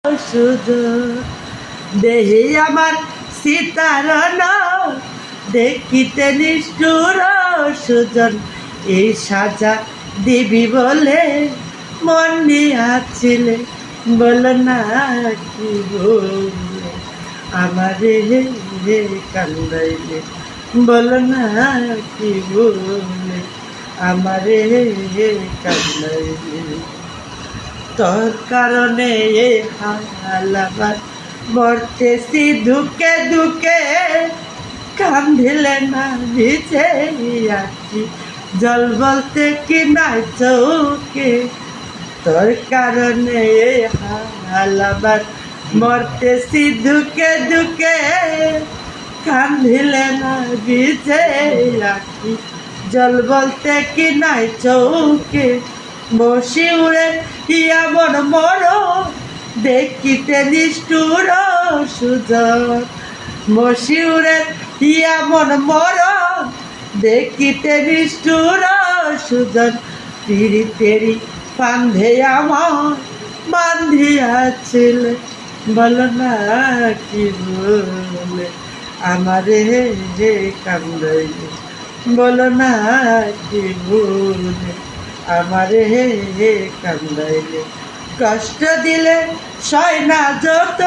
সুজন দেহি আমার সীতার দেখিতে নিষ্ঠুর সুজন এই সাজা দিবি বলে মন নিয়াছিলে বল না কি বলে আমারে হে কান্দাইলে বল না কি বলে আমারে হে কান্দাইলে তোর কারণে এ হালাবার মরতেছি দুঃখে দুঃখে কান্দিলে না ভিজে আছি জল বলতে কি নাই চৌকে তোর কারণে এ হালাবার মরতেছি দুঃখে দুঃখে কান্দিলে না ভিজে আছি জল বলতে কি নাই চৌকে বসি উড়ে এমন মর দেখিতে নিষ্ঠুর সুজন বসি উড়ে এমন মর দেখিতে নিষ্ঠুর সুজন পিড়িতেরি ফান্ধে আমার বান্ধিয়াছিল বল না কি বলে আমারে হে কান্দাইলে বল না কি বলে আমারে হে কান্দাইলে কষ্ট দিলে সয় না যত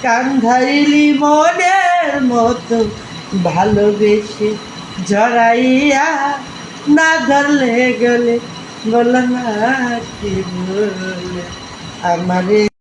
কান্দাইলি মনের মতো ভালোবেসে জড়াইয়া না ধরলে গেলে বল না কি বলে আমারে